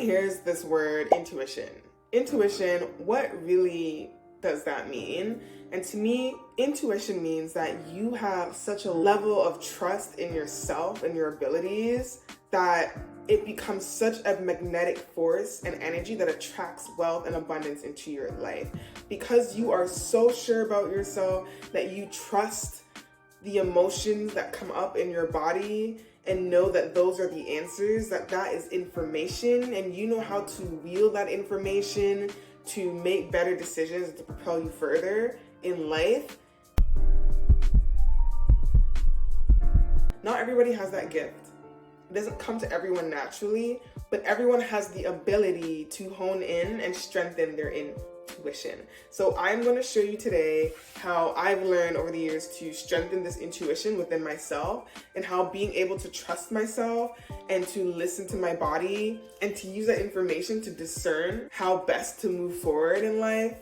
hears this word intuition, what really does that mean? And to me, intuition means that you have such a level of trust in yourself and your abilities that it becomes such a magnetic force and energy that attracts wealth and abundance into your life. Because you are so sure about yourself that you trust the emotions that come up in your body and know that those are the answers, that is information, and you know how to wield that information to make better decisions to propel you further in life. Not everybody has that gift. It doesn't come to everyone naturally, but everyone has the ability to hone in and strengthen their intuition. So I'm going to show you today how I've learned over the years to strengthen this intuition within myself, and how being able to trust myself and to listen to my body and to use that information to discern how best to move forward in life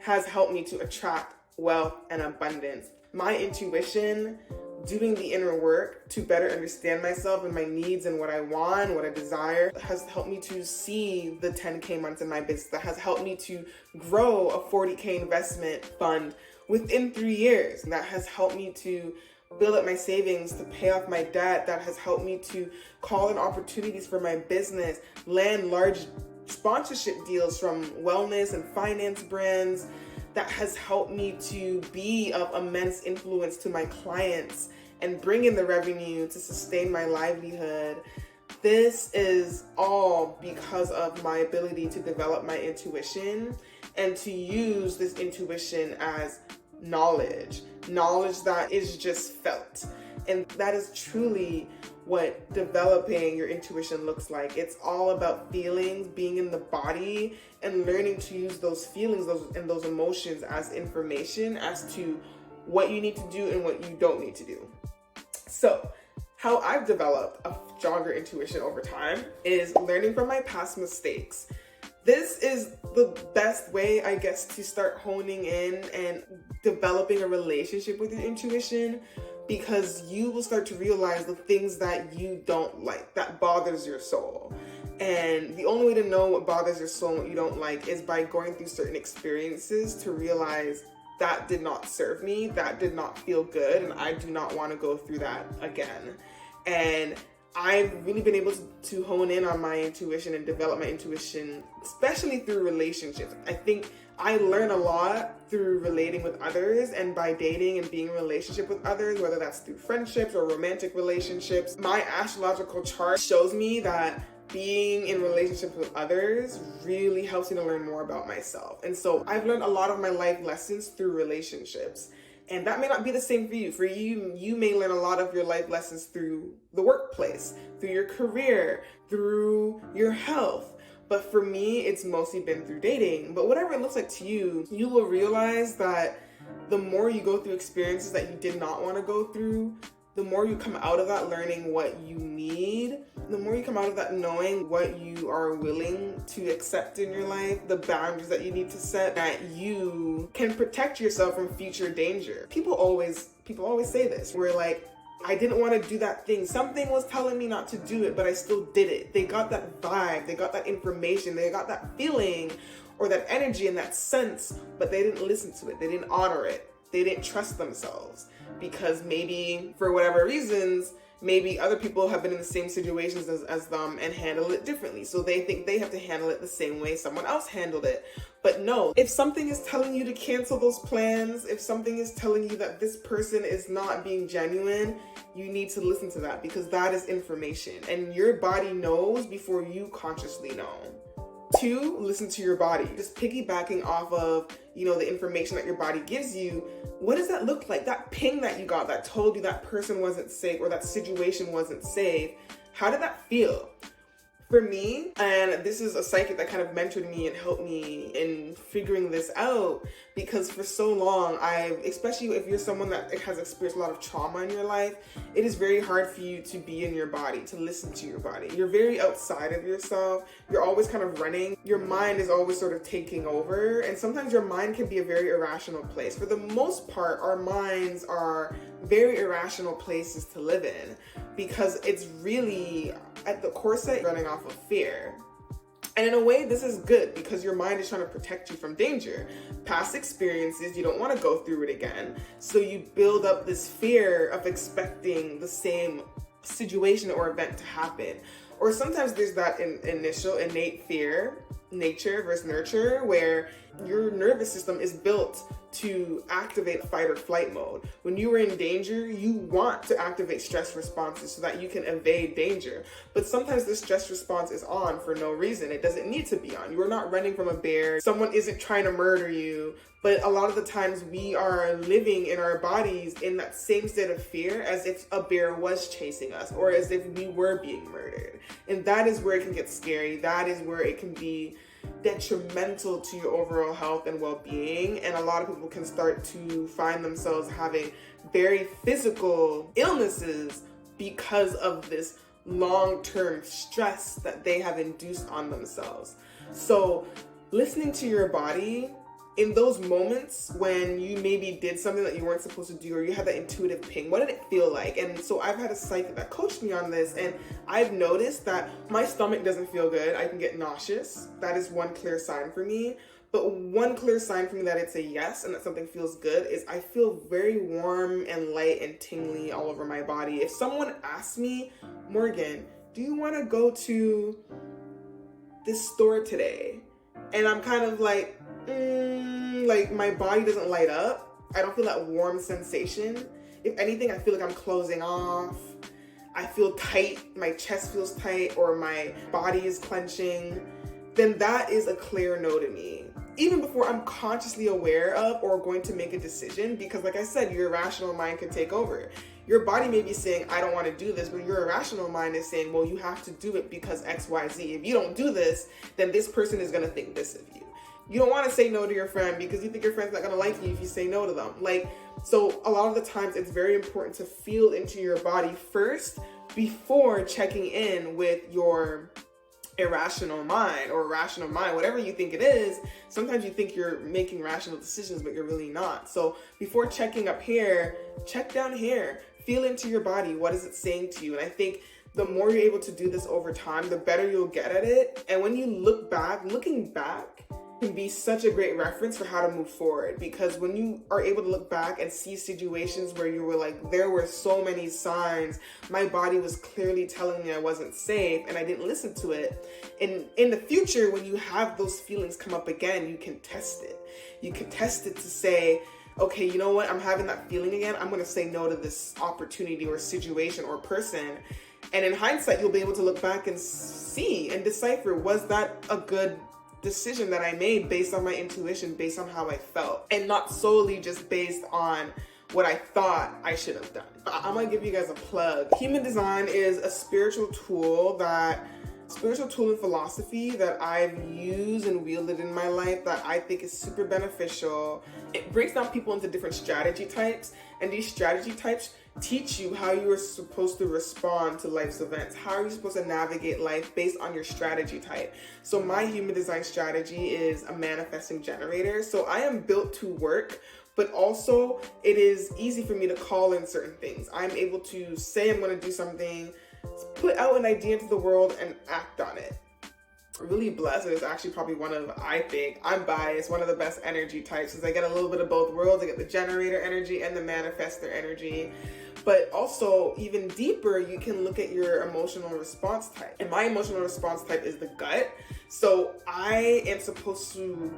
has helped me to attract wealth and abundance. My intuition, doing the inner work to better understand myself and my needs and what I want, what I desire, has helped me to see the 10K months in my business. That has helped me to grow a 40K investment fund within 3 years. And that has helped me to build up my savings to pay off my debt. That has helped me to call in opportunities for my business, land large sponsorship deals from wellness and finance brands. That has helped me to be of immense influence to my clients and bring in the revenue to sustain my livelihood. This is all because of my ability to develop my intuition and to use this intuition as knowledge that is just felt. And that is truly what developing your intuition looks like. It's all about feelings, being in the body, and learning to use those feelings and those emotions as information as to what you need to do and what you don't need to do. So, how I've developed a stronger intuition over time is learning from my past mistakes. This is the best way, I guess, to start honing in and developing a relationship with your intuition, because you will start to realize the things that you don't like, that bothers your soul. And the only way to know what bothers your soul and what you don't like is by going through certain experiences to realize that did not serve me, that did not feel good, and I do not want to go through that again. And I've really been able to hone in on my intuition and develop my intuition, especially through relationships. I think I learn a lot through relating with others and by dating and being in a relationship with others, whether that's through friendships or romantic relationships. My astrological chart shows me that being in relationships with others really helps me to learn more about myself. And so I've learned a lot of my life lessons through relationships. And that may not be the same for you. For you, you may learn a lot of your life lessons through the workplace, through your career, through your health. But for me, it's mostly been through dating. But whatever it looks like to you, you will realize that the more you go through experiences that you did not want to go through, the more you come out of that learning what you need, the more you come out of that knowing what you are willing to accept in your life, the boundaries that you need to set, that you can protect yourself from future danger. People always say this, where like, I didn't want to do that thing. Something was telling me not to do it, but I still did it. They got that vibe, they got that information, they got that feeling or that energy and that sense, but they didn't listen to it. They didn't honor it. They didn't trust themselves because maybe for whatever reasons, maybe other people have been in the same situations as them and handle it differently. So they think they have to handle it the same way someone else handled it. But no, if something is telling you to cancel those plans, if something is telling you that this person is not being genuine, you need to listen to that, because that is information and your body knows before you consciously know. 2, listen to your body. Just piggybacking off of, the information that your body gives you. What does that look like? That ping that you got that told you that person wasn't safe or that situation wasn't safe. How did that feel? For me, and this is a psychic that kind of mentored me and helped me in figuring this out, because for so long, especially if you're someone that has experienced a lot of trauma in your life, it is very hard for you to be in your body, to listen to your body. You're very outside of yourself. You're always kind of running. Your mind is always sort of taking over. And sometimes your mind can be a very irrational place. For the most part, our minds are very irrational places to live in, because it's really at the core set running off of fear. And in a way, this is good because your mind is trying to protect you from danger. Past experiences, you don't want to go through it again. So you build up this fear of expecting the same situation or event to happen. Or sometimes there's that initial innate fear, nature versus nurture, where your nervous system is built to activate fight or flight mode. When you are in danger, you want to activate stress responses so that you can evade danger. But sometimes the stress response is on for no reason. It doesn't need to be on. You are not running from a bear. Someone isn't trying to murder you. But a lot of the times we are living in our bodies in that same state of fear as if a bear was chasing us or as if we were being murdered. And that is where it can get scary. That is where it can be detrimental to your overall health and well-being. And a lot of people can start to find themselves having very physical illnesses because of this long-term stress that they have induced on themselves. So listening to your body in those moments when you maybe did something that you weren't supposed to do, or you had that intuitive ping, what did it feel like? And so I've had a psychic that coached me on this, and I've noticed that my stomach doesn't feel good. I can get nauseous. That is one clear sign for me. But one clear sign for me that it's a yes and that something feels good is I feel very warm and light and tingly all over my body. If someone asks me, Morgan, do you want to go to this store today? And I'm kind of like my body doesn't light up. I don't feel that warm sensation. If anything, I feel like I'm closing off. I feel tight, my chest feels tight, or my body is clenching. Then that is a clear no to me. Even before I'm consciously aware of or going to make a decision, because like I said, your irrational mind can take over. Your body may be saying, I don't want to do this, but your irrational mind is saying, well, you have to do it because X, Y, Z. If you don't do this, then this person is going to think this of you. You don't want to say no to your friend because you think your friend's not going to like you if you say no to them. So a lot of the times it's very important to feel into your body first before checking in with your irrational mind or rational mind, whatever you think it is. Sometimes you think you're making rational decisions, but you're really not. So before checking up here, check down here, feel into your body. What is it saying to you? And I think the more you're able to do this over time, the better you'll get at it. And when you look back, looking back can be such a great reference for how to move forward, because when you are able to look back and see situations where you were like, there were so many signs, my body was clearly telling me I wasn't safe and I didn't listen to it. And in the future, when you have those feelings come up again, you can test it. You can test it to say, okay, you know what? I'm having that feeling again. I'm going to say no to this opportunity or situation or person. And in hindsight, you'll be able to look back and see and decipher, was that a good decision that I made based on my intuition, based on how I felt, and not solely just based on what I thought I should have done. I'm gonna give you guys a plug. Human design is a spiritual tool and philosophy that I've used and wielded in my life that I think is super beneficial. It breaks down people into different strategy types, and these strategy types teach you how you are supposed to respond to life's events. How are you supposed to navigate life based on your strategy type? So my human design strategy is a manifesting generator. So I am built to work, but also it is easy for me to call in certain things. I'm able to say I'm going to do something, put out an idea into the world and act on it. Really blessed. It's actually probably I think, I'm biased, one of the best energy types, because I get a little bit of both worlds. I get the generator energy and the manifester energy. But also, even deeper, you can look at your emotional response type. And my emotional response type is the gut. So I am supposed to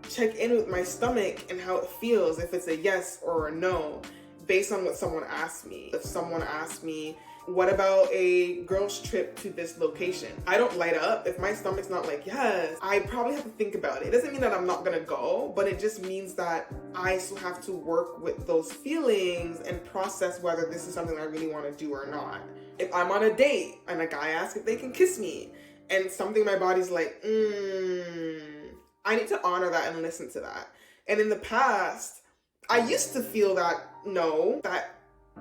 check in with my stomach and how it feels, if it's a yes or a no, based on what someone asked me. If someone asked me, what about a girl's trip to this location? I don't light up. If my stomach's not like, yes, I probably have to think about it. It doesn't mean that I'm not gonna go, but it just means that I still have to work with those feelings and process whether this is something I really wanna do or not. If I'm on a date and a guy asks if they can kiss me, and something in my body's like, I need to honor that and listen to that. And in the past, I used to feel that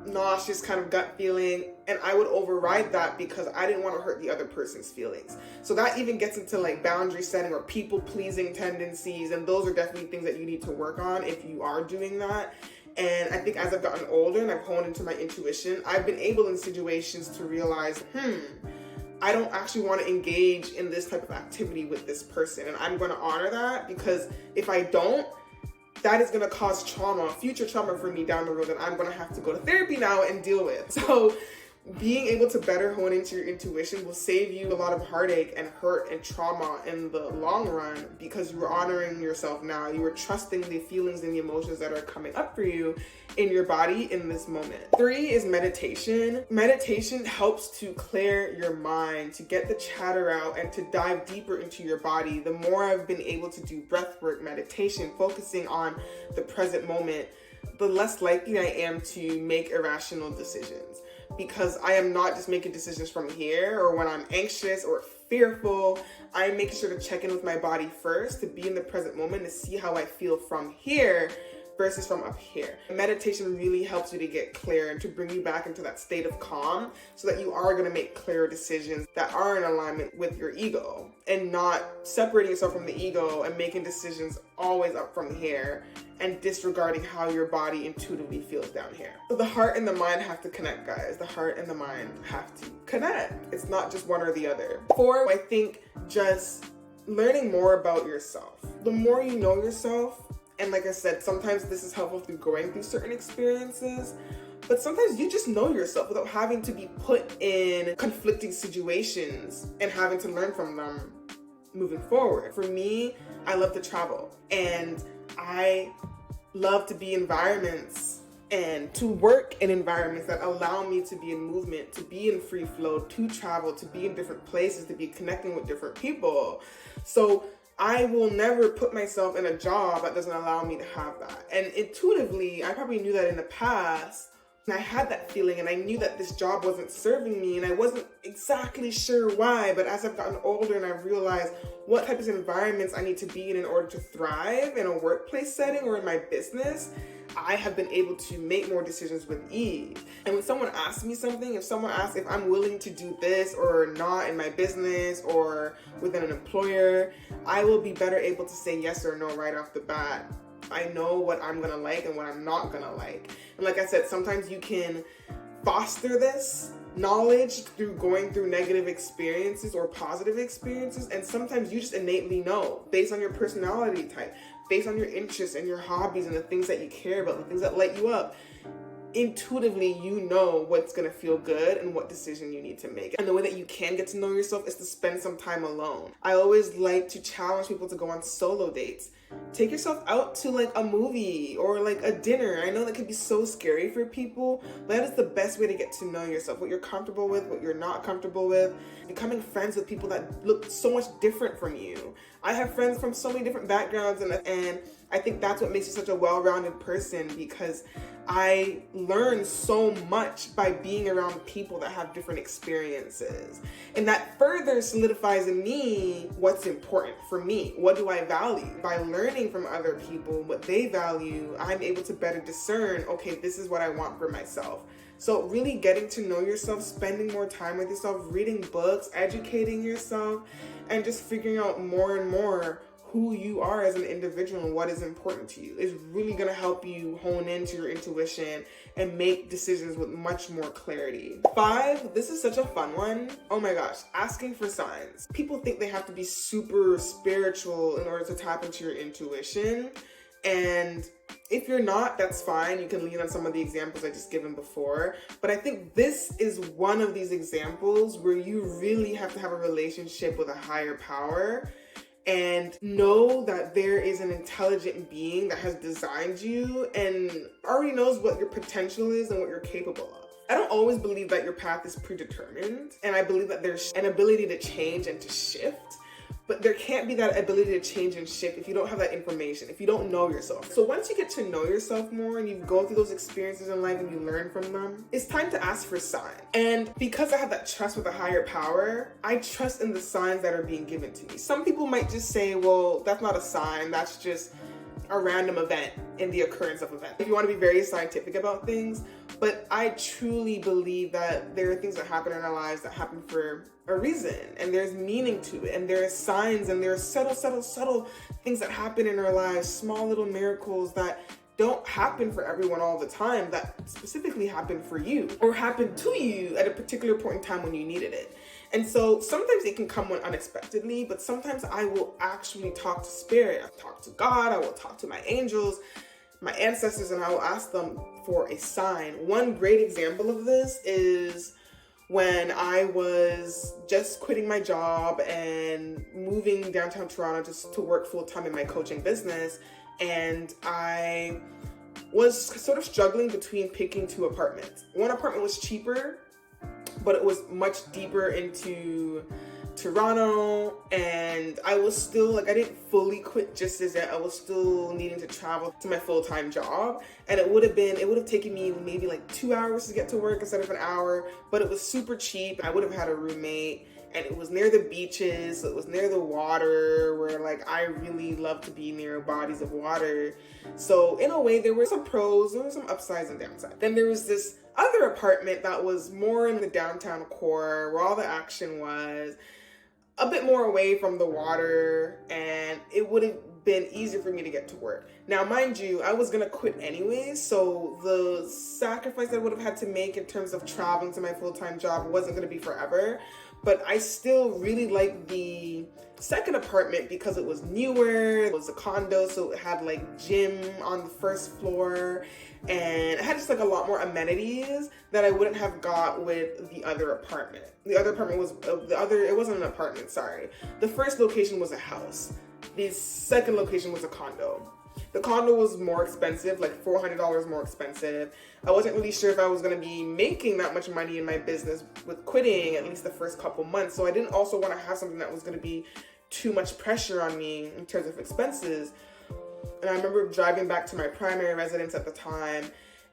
nauseous kind of gut feeling, and I would override that because I didn't want to hurt the other person's feelings. So that even gets into like boundary setting or people pleasing tendencies, and those are definitely things that you need to work on if you are doing that. And I think as I've gotten older and I've honed into my intuition, I've been able in situations to realize, I don't actually want to engage in this type of activity with this person. And I'm going to honor that, because if I don't, that is going to cause trauma, future trauma for me down the road that I'm going to have to go to therapy now and deal with. So being able to better hone into your intuition will save you a lot of heartache and hurt and trauma in the long run, because you're honoring yourself now. You are trusting the feelings and the emotions that are coming up for you in your body in this moment. 3 is meditation. Meditation helps to clear your mind, to get the chatter out, and to dive deeper into your body. The more I've been able to do breath work, meditation, focusing on the present moment, the less likely I am to make irrational decisions, because I am not just making decisions from here, or when I'm anxious or fearful, I'm making sure to check in with my body first, to be in the present moment, to see how I feel from here versus from up here. Meditation really helps you to get clear and to bring you back into that state of calm, so that you are going to make clearer decisions that are in alignment with your ego, and not separating yourself from the ego and making decisions always up from here and disregarding how your body intuitively feels down here. So the heart and the mind have to connect, guys. The heart and the mind have to connect. It's not just one or the other. 4, I think just learning more about yourself. The more you know yourself, and like I said, sometimes this is helpful through going through certain experiences, but sometimes you just know yourself without having to be put in conflicting situations and having to learn from them moving forward. For me, I love to travel, and I love to be in environments and to work in environments that allow me to be in movement, to be in free flow, to travel, to be in different places, to be connecting with different people. So I will never put myself in a job that doesn't allow me to have that. And intuitively, I probably knew that in the past, and I had that feeling, and I knew that this job wasn't serving me, and I wasn't exactly sure why. But as I've gotten older and I've realized what types of environments I need to be in order to thrive in a workplace setting or in my business, I have been able to make more decisions with ease. And when someone asks me something, if someone asks if I'm willing to do this or not in my business or within an employer, I will be better able to say yes or no right off the bat. I know what I'm gonna like and what I'm not gonna like. And like I said, sometimes you can foster this knowledge through going through negative experiences or positive experiences, and sometimes you just innately know based on your personality type, based on your interests and your hobbies and the things that you care about, the things that light you up. Intuitively, you know what's gonna feel good and what decision you need to make. And the way that you can get to know yourself is to spend some time alone. I always like to challenge people to go on solo dates. Take yourself out to like a movie or like a dinner. I know that can be so scary for people, but that is the best way to get to know yourself. What you're comfortable with, what you're not comfortable with. Becoming friends with people that look so much different from you. I have friends from so many different backgrounds, and I think that's what makes you such a well-rounded person, because I learn so much by being around people that have different experiences. And that further solidifies in me what's important for me. What do I value? By learning from other people what they value, I'm able to better discern, okay, this is what I want for myself. So really getting to know yourself, spending more time with yourself, reading books, educating yourself, and just figuring out more and more who you are as an individual and what is important to you is really going to help you hone into your intuition and make decisions with much more clarity. 5, this is such a fun one. Oh my gosh, asking for signs. People think they have to be super spiritual in order to tap into your intuition. And if you're not, that's fine. You can lean on some of the examples I just given before. But I think this is one of these examples where you really have to have a relationship with a higher power and know that there is an intelligent being that has designed you and already knows what your potential is and what you're capable of. I don't always believe that your path is predetermined, and I believe that there's an ability to change and to shift. But there can't be that ability to change and shift if you don't have that information, if you don't know yourself. So once you get to know yourself more and you go through those experiences in life and you learn from them, it's time to ask for signs. And because I have that trust with a higher power, I trust in the signs that are being given to me. Some people might just say, well, that's not a sign, that's just a random event in the occurrence of events. If you want to be very scientific about things, but I truly believe that there are things that happen in our lives that happen for a reason, and there's meaning to it, and there are signs, and there are subtle things that happen in our lives, small little miracles that don't happen for everyone all the time, that specifically happen for you or happen to you at a particular point in time when you needed it. And so sometimes it can come unexpectedly, but sometimes I will actually talk to spirit. I talk to God, I will talk to my angels, my ancestors, and I will ask them for a sign. One great example of this is when I was just quitting my job and moving downtown Toronto just to work full-time in my coaching business. And I was sort of struggling between picking two apartments. One apartment was cheaper, but it was much deeper into Toronto, and I was still like, I didn't fully quit just as yet. I was still needing to travel to my full-time job, and it would have taken me maybe like 2 hours to get to work instead of an hour, but it was super cheap. I would have had a roommate, and it was near the beaches, so it was near the water, where like I really love to be near bodies of water. So in a way, there were some pros, there were some upsides and downsides. Then there was this other apartment that was more in the downtown core, where all the action was, a bit more away from the water, and it would have been easier for me to get to work. Now, mind you, I was gonna quit anyways, so the sacrifice that I would have had to make in terms of traveling to my full-time job wasn't gonna be forever. But I still really liked the second apartment because it was newer, it was a condo, so it had like gym on the first floor, and it had just like a lot more amenities that I wouldn't have got with the other apartment. The other apartment was, it wasn't an apartment, sorry. The first location was a house. The second location was a condo. The condo was more expensive, like $400 more expensive. I wasn't really sure if I was going to be making that much money in my business with quitting, at least the first couple months. So I didn't also want to have something that was going to be too much pressure on me in terms of expenses. And I remember driving back to my primary residence at the time,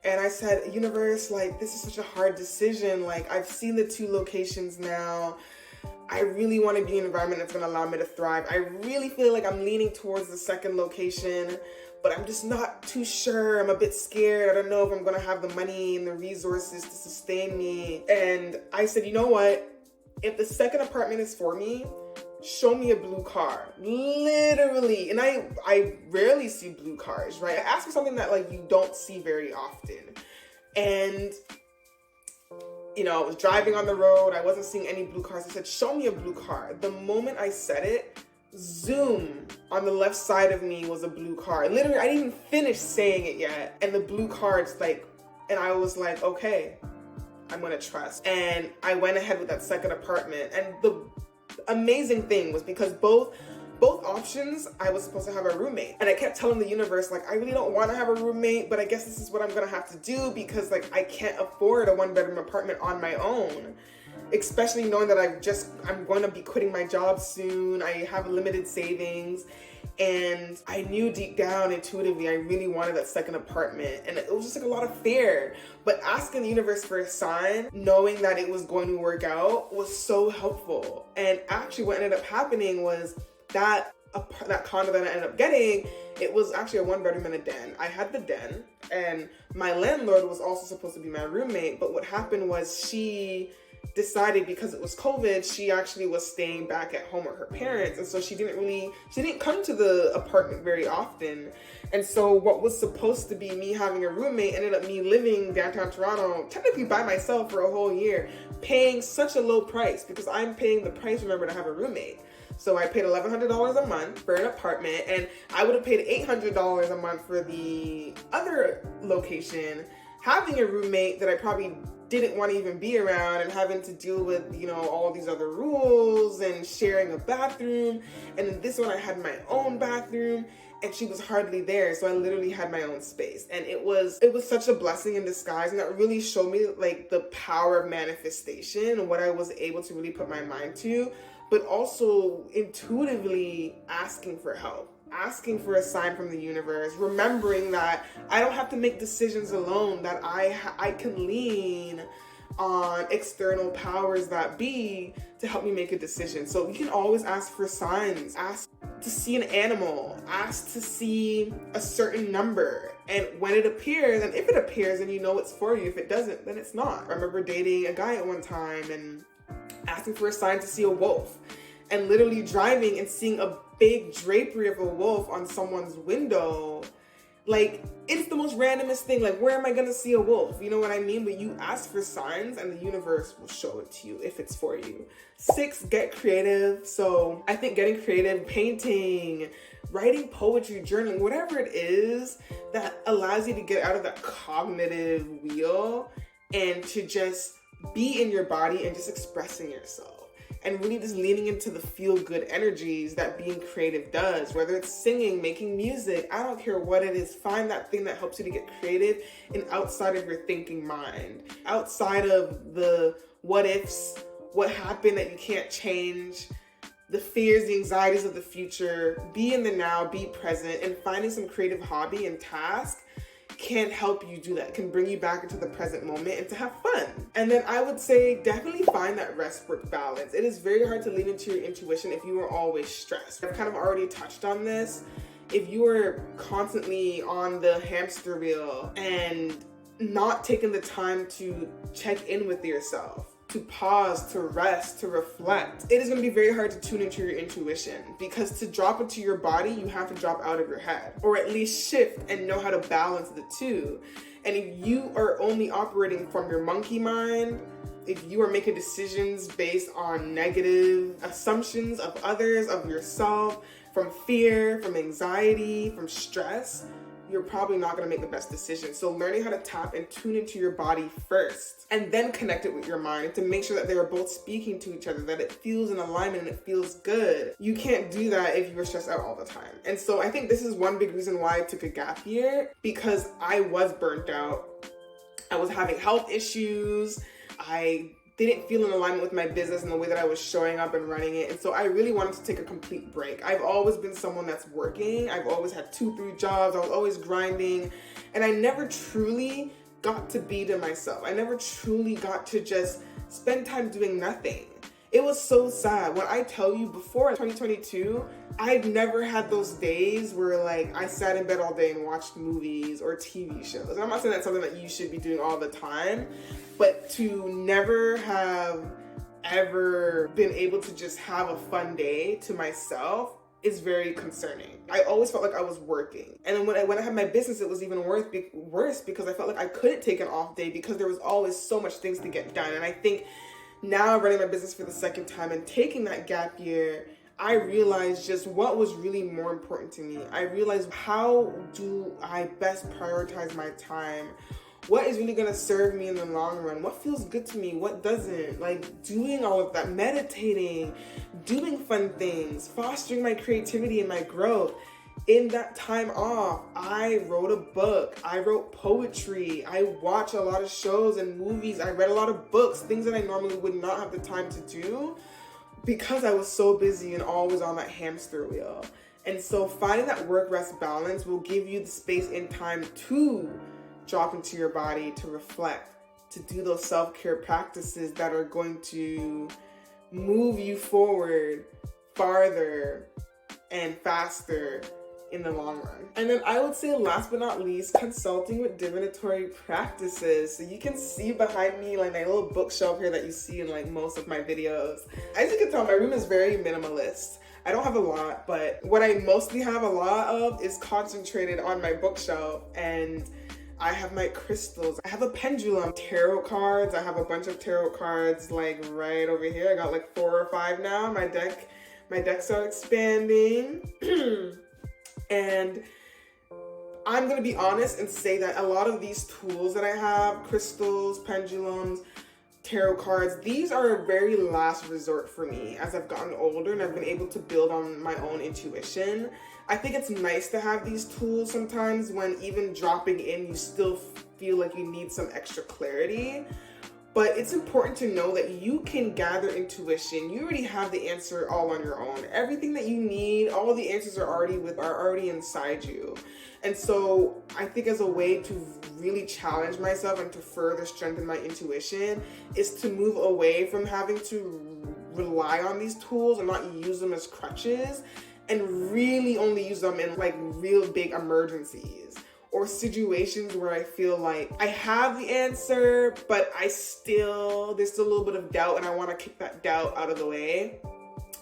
and I said, universe, like, this is such a hard decision. Like, I've seen the two locations now. I really want to be in an environment that's going to allow me to thrive. I really feel like I'm leaning towards the second location, but I'm just not too sure. I'm a bit scared. I don't know if I'm going to have the money and the resources to sustain me. And I said, you know what? If the second apartment is for me, show me a blue car. Literally. And I rarely see blue cars, right? I asked for something that like you don't see very often. And you know, I was driving on the road, I wasn't seeing any blue cars. I said, show me a blue car. The moment I said it, zoom, on the left side of me was a blue car. Literally, I didn't even finish saying it yet. And the blue car's like, and I was like, okay, I'm gonna trust. And I went ahead with that second apartment. And the amazing thing was because both options, I was supposed to have a roommate. And I kept telling the universe, like, I really don't want to have a roommate, but I guess this is what I'm going to have to do because, like, I can't afford a one-bedroom apartment on my own. Especially knowing that I'm going to be quitting my job soon. I have limited savings. And I knew deep down, intuitively, I really wanted that second apartment. And it was just like a lot of fear. But asking the universe for a sign, knowing that it was going to work out, was so helpful. And actually what ended up happening was that condo that I ended up getting, it was actually a one-bedroom and a den. I had the den, and my landlord was also supposed to be my roommate. But what happened was she decided, because it was COVID, she actually was staying back at home with her parents, and so she didn't come to the apartment very often. And so what was supposed to be me having a roommate ended up me living downtown Toronto, technically by myself for a whole year, paying such a low price, because I'm paying the price, remember, to have a roommate. So I paid $1,100 a month for an apartment, and I would have paid $800 a month for the other location, having a roommate that I probably didn't want to even be around, and having to deal with, you know, all these other rules and sharing a bathroom. And in this one, I had my own bathroom, and she was hardly there. So I literally had my own space. And it was such a blessing in disguise. And that really showed me like the power of manifestation and what I was able to really put my mind to, but also intuitively asking for help, asking for a sign from the universe, remembering that I don't have to make decisions alone, that I can lean on external powers that be to help me make a decision. So you can always ask for signs, ask to see an animal, ask to see a certain number. And when it appears, and if it appears, then you know it's for you. If it doesn't, then it's not. I remember dating a guy at one time and asking for a sign to see a wolf, and literally driving and seeing a big drapery of a wolf on someone's window. Like, it's the most randomest thing. Like, where am I gonna see a wolf? You know what I mean? But you ask for signs and the universe will show it to you if it's for you. 6, get creative. So I think getting creative, painting, writing poetry, journaling, whatever it is that allows you to get out of that cognitive wheel and to just be in your body and just expressing yourself. And really just leaning into the feel-good energies that being creative does, whether it's singing, making music, I don't care what it is, find that thing that helps you to get creative and outside of your thinking mind, outside of the what ifs, what happened that you can't change, the fears, the anxieties of the future. Be in the now, be present, and finding some creative hobby and task can help you do that, can bring you back into the present moment and to have fun. And then I would say definitely find that rest work balance. It is very hard to lean into your intuition if you are always stressed. I've kind of already touched on this. If you are constantly on the hamster wheel and not taking the time to check in with yourself, to pause, to rest, to reflect, it is going to be very hard to tune into your intuition, because to drop into your body, you have to drop out of your head, or at least shift and know how to balance the two. And if you are only operating from your monkey mind, if you are making decisions based on negative assumptions of others, of yourself, from fear, from anxiety, from stress, you're probably not going to make the best decision. So learning how to tap and tune into your body first, and then connect it with your mind to make sure that they are both speaking to each other, that it feels in alignment and it feels good. You can't do that if you are stressed out all the time. And so I think this is one big reason why I took a gap year, because I was burnt out. I was having health issues. I didn't feel in alignment with my business and the way that I was showing up and running it. And so I really wanted to take a complete break. I've always been someone that's working. I've always had 2-3 jobs. I was always grinding. And I never truly got to be to myself. I never truly got to just spend time doing nothing. It was so sad. When I tell you, before 2022, I've never had those days where like I sat in bed all day and watched movies or TV shows. And I'm not saying that's something that you should be doing all the time, but to never have ever been able to just have a fun day to myself is very concerning. I always felt like I was working. And then when I had my business, it was even worse because I felt like I couldn't take an off day because there was always so much things to get done. And I think now running my business for the second time and taking that gap year, I realized just what was really more important to me. I realized, how do I best prioritize my time? What is really gonna serve me in the long run? What feels good to me? What doesn't? Like doing all of that, meditating, doing fun things, fostering my creativity and my growth. In that time off, I wrote a book, I wrote poetry, I watched a lot of shows and movies, I read a lot of books, things that I normally would not have the time to do because I was so busy and always on that hamster wheel. And so finding that work-rest balance will give you the space and time to drop into your body, to reflect, to do those self-care practices that are going to move you forward farther and faster in the long run. And then I would say, last but not least, consulting with divinatory practices. So you can see behind me like my little bookshelf here that you see in like most of my videos. As you can tell, my room is very minimalist. I don't have a lot, but what I mostly have a lot of is concentrated on my bookshelf. And I have my crystals. I have a pendulum, tarot cards. I have a bunch of tarot cards like right over here. I got like 4 or 5 now. My decks are expanding. And I'm going to be honest and say that a lot of these tools that I have, crystals, pendulums, tarot cards, these are a very last resort for me as I've gotten older and I've been able to build on my own intuition. I think it's nice to have these tools sometimes when even dropping in, you still feel like you need some extra clarity. But it's important to know that you can gather intuition. You already have the answer all on your own. Everything that you need, all the answers are already inside you. And so I think as a way to really challenge myself and to further strengthen my intuition is to move away from having to rely on these tools and not use them as crutches, and really only use them in like real big emergencies or situations where I feel like I have the answer, but there's still a little bit of doubt and I want to kick that doubt out of the way.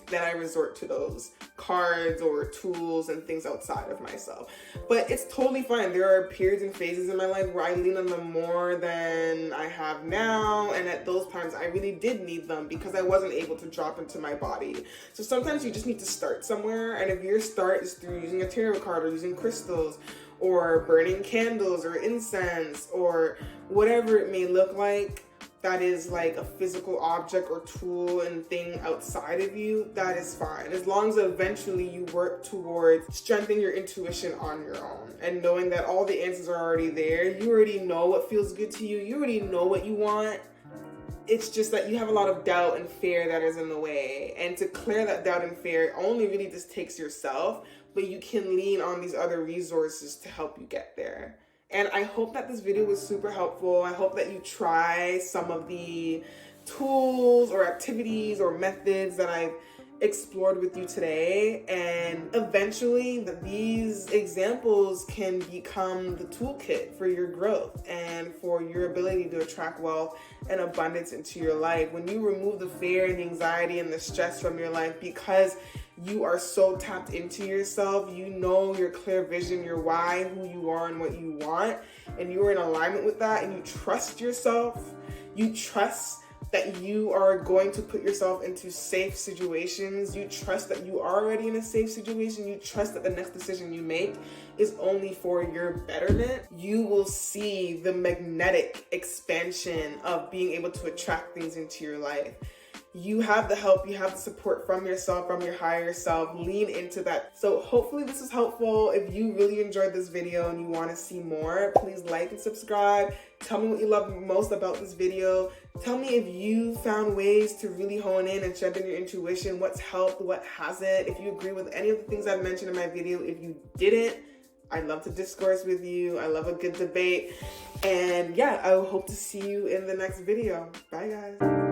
then I resort to those cards or tools and things outside of myself. But it's totally fine. There are periods and phases in my life where I lean on them more than I have now, and at those times I really did need them because I wasn't able to drop into my body. So sometimes you just need to start somewhere, and if your start is through using a tarot card or using crystals or burning candles or incense or whatever it may look like, that is like a physical object or tool and thing outside of you, that is fine. As long as eventually you work towards strengthening your intuition on your own and knowing that all the answers are already there. You already know what feels good to you. You already know what you want. It's just that you have a lot of doubt and fear that is in the way. And to clear that doubt and fear only really just takes yourself, but you can lean on these other resources to help you get there. And I hope that this video was super helpful. I hope that you try some of the tools or activities or methods that I've explored with you today, and eventually these examples can become the toolkit for your growth and for your ability to attract wealth and abundance into your life. When you remove the fear and the anxiety and the stress from your life because you are so tapped into yourself, you know your clear vision, your why, who you are and what you want, and you're in alignment with that, and you trust yourself, you trust that you are going to put yourself into safe situations, you trust that you are already in a safe situation, you trust that the next decision you make is only for your betterment, you will see the magnetic expansion of being able to attract things into your life. You have the help, you have the support from yourself, from your higher self. Lean into that. So hopefully this is helpful. If you really enjoyed this video and you want to see more, please like and subscribe. Tell me what you love most about this video. Tell me if you found ways to really hone in and strengthen your intuition. What's helped, what hasn't. If you agree with any of the things I've mentioned in my video. If you didn't, I'd love to discourse with you. I love a good debate. And yeah, I hope to see you in the next video. Bye guys.